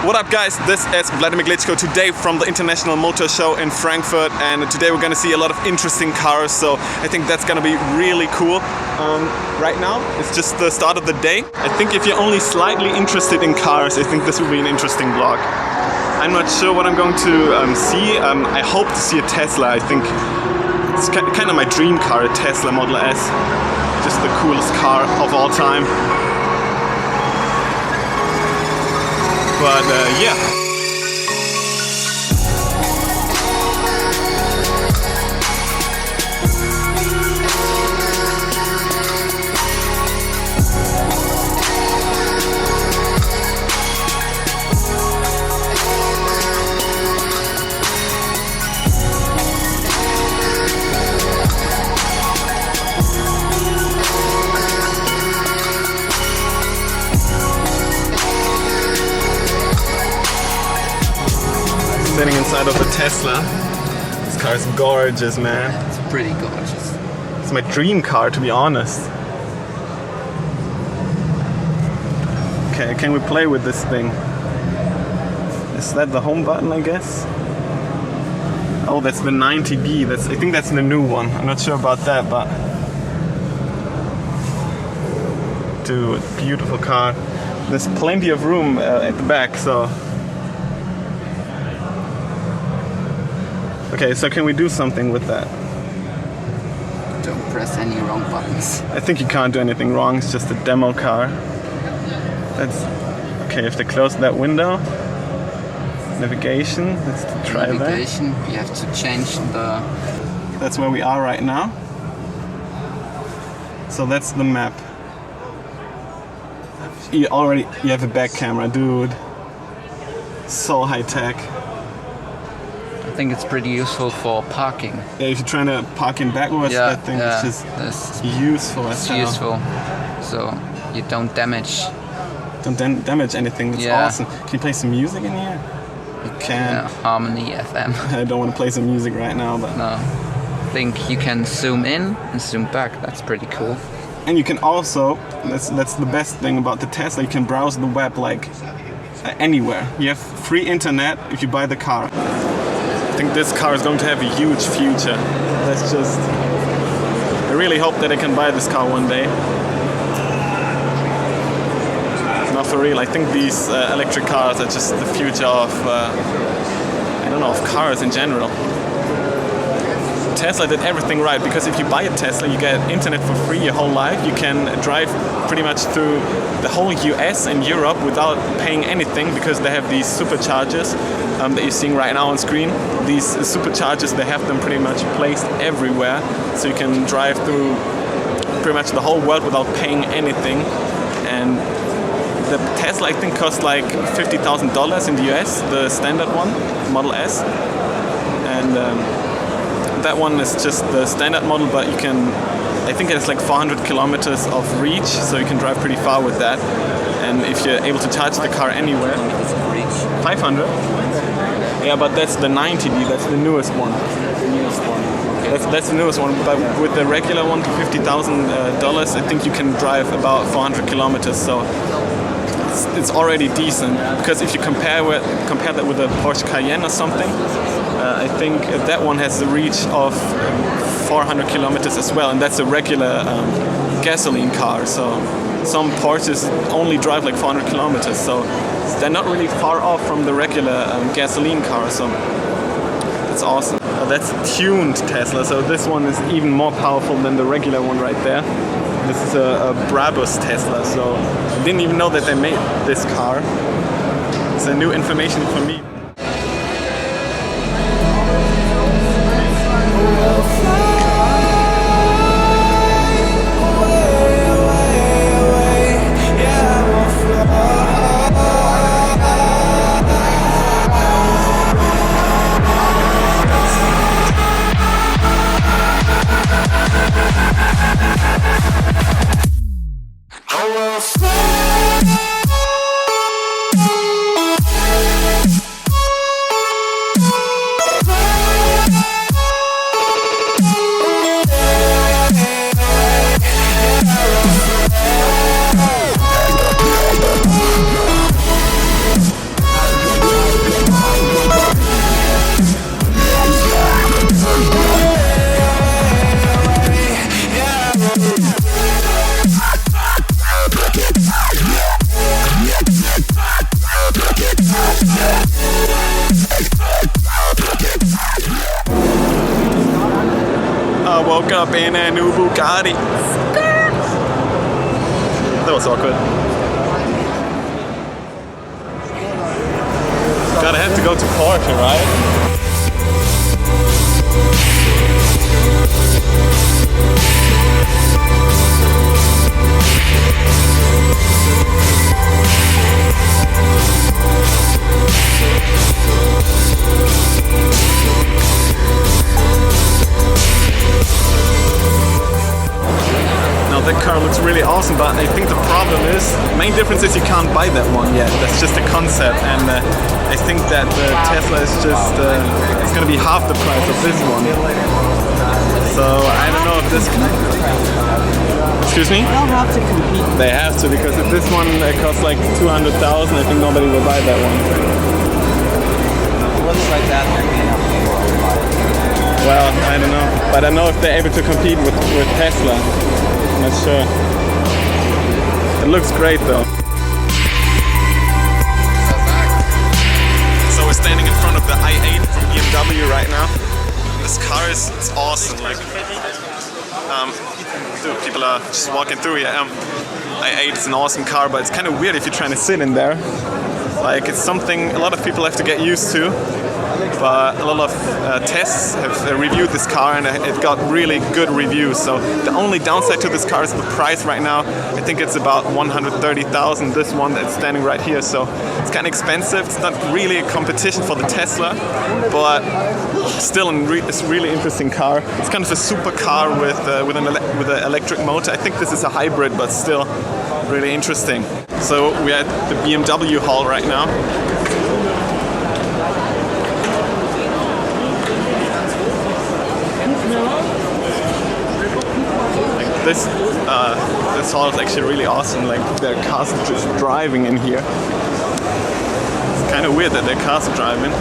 What up guys, this is Vladimir Glitschko today from the International Motorshow in Frankfurt, and today we're gonna see a lot of interesting cars, so I think that's gonna be really cool. Right now it's just the start of the day. I think if you're only slightly interested in cars, I think this will be an interesting vlog. I'm not sure what I'm going to see. I hope to see a Tesla. I think it's kind of my dream car, a Tesla Model S. Just the coolest car of all time. But yeah. Sitting inside of the Tesla. This car is gorgeous, man. It's pretty gorgeous. It's my dream car, to be honest. Okay, can we play with this thing? Is that the home button, I guess? Oh, that's the 90B. I think that's the new one. I'm not sure about that, but dude, beautiful car. There's plenty of room at the back, so. Okay, so can we do something with that? Don't press any wrong buttons. I think you can't do anything wrong, it's just a demo car. That's okay. If they close that window, navigation, let's try navigation, you have to change the... That's where we are right now. So that's the map. You have a back camera, dude. So high tech. I think it's pretty useful for parking. Yeah, if you're trying to park in backwards, that thing is just useful as hell. It's useful, so you don't damage. Don't damage anything. That's awesome. Can you play some music in here? You can. Yeah, Harmony FM. I don't want to play some music right now, but no. I think you can zoom in and zoom back. That's pretty cool. And you can also, that's the best thing about the Tesla. You can browse the web like anywhere. You have free internet if you buy the car. I think this car is going to have a huge future. I really hope that I can buy this car one day. Not for real, I think these electric cars are just the future of, I don't know, of cars in general. Tesla did everything right, because if you buy a Tesla, you get internet for free your whole life. You can drive pretty much through the whole US and Europe without paying anything, because they have these superchargers that you're seeing right now on screen. These superchargers, they have them pretty much placed everywhere, so you can drive through pretty much the whole world without paying anything. And the Tesla, I think, costs like $50,000 in the US, the standard one, Model S. And that one is just the standard model, but you can, I think it has like 400 kilometers of reach, so you can drive pretty far with that. And if you're able to charge the car anywhere, 500? Yeah, but that's the 90B, that's the newest one. That's the newest one, but with the regular one to $50,000, I think you can drive about 400 kilometers, so it's already decent. Because if you compare that with a Porsche Cayenne or something, I think that one has the reach of 400 kilometers as well, and that's a regular gasoline car. So some Porsches only drive like 400 kilometers, so they're not really far off from the regular gasoline car. So that's awesome. That's tuned Tesla, so this one is even more powerful than the regular one right there. This is a Brabus Tesla, so I didn't even know that they made this car. It's a new information for me. woke up in a new Bugatti. That was awkward. Gotta have to go to Porsche, right? That car looks really awesome, but I think the problem is, the main difference is you can't buy that one yet. That's just a concept, and I think that the Tesla is just, it's gonna be half the price of this one. So I don't know if this can... Excuse me? They'll have to compete. They have to, because if this one costs like 200,000, I think nobody will buy that one. Looks like that, they're going to buy it. Well, I don't know. But I know if they're able to compete with Tesla. I'm not sure. It looks great though. So we're standing in front of the i8 from BMW right now. This car is awesome. Like, dude, people are just walking through here. i8 is an awesome car, but it's kind of weird if you're trying to sit in there. Like, it's something a lot of people have to get used to. But a lot of tests have reviewed this car, and it got really good reviews. So the only downside to this car is the price right now. I think it's about 130,000, this one that's standing right here. So it's kind of expensive. It's not really a competition for the Tesla, but still it's a really interesting car. It's kind of a super car with an electric motor. I think this is a hybrid, but still really interesting. So we're at the BMW hall right now. This hall is actually really awesome. Like, there are cars just driving in here. It's kind of weird that there are cars driving.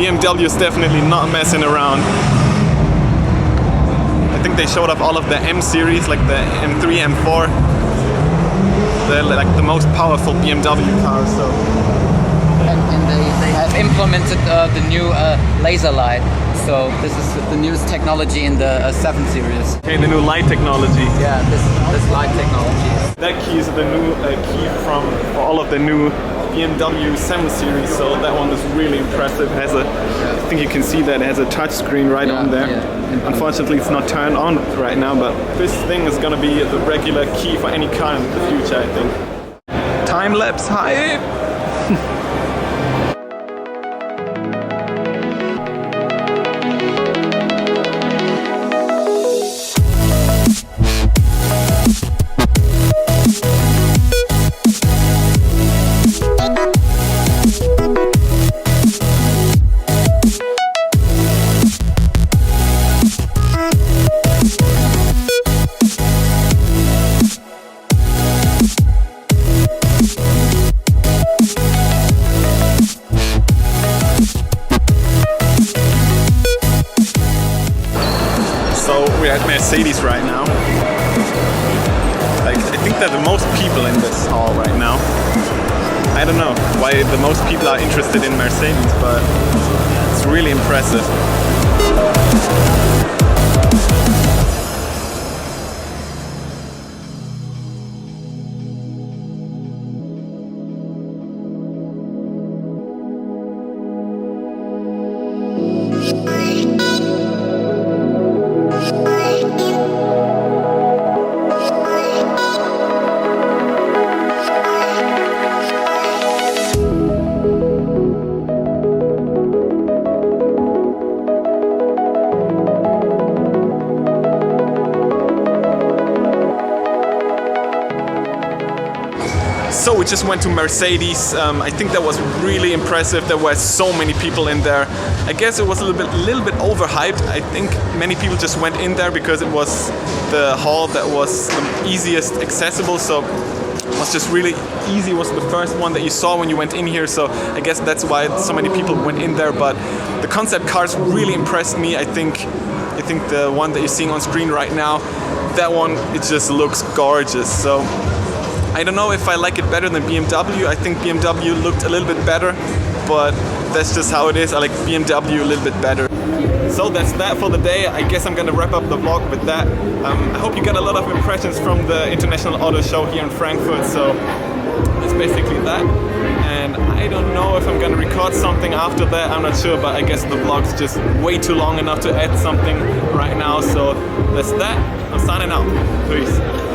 BMW is definitely not messing around. I think they showed up all of the M series, like the M3, M4. They're like the most powerful BMW cars. So. And they have implemented the new laser light. So this is the newest technology in the 7 series. Okay, the new light technology. Yeah, this light technology. That key is the new key for all of the new BMW 7 series, so that one is really impressive. It has I think you can see that it has a touch screen right on there. Yeah. Unfortunately, it's not turned on right now, but this thing is going to be the regular key for any car in the future, I think. Time lapse hype! We're at Mercedes right now. Like, I think there are the most people in this hall right now. I don't know why the most people are interested in Mercedes, but it's really impressive. So we just went to Mercedes. I think that was really impressive. There were so many people in there. I guess it was a little bit overhyped. I think many people just went in there because it was the hall that was the easiest accessible. So it was just really easy. It was the first one that you saw when you went in here. So I guess that's why so many people went in there. But the concept cars really impressed me. I think the one that you're seeing on screen right now, that one, it just looks gorgeous. So I don't know if I like it better than BMW. I think BMW looked a little bit better, but that's just how it is. I like BMW a little bit better. So that's that for the day. I guess I'm gonna wrap up the vlog with that. I hope you got a lot of impressions from the International Auto Show here in Frankfurt. So it's basically that. And I don't know if I'm gonna record something after that. I'm not sure, but I guess the vlog's just way too long enough to add something right now. So that's that. I'm signing out. Peace.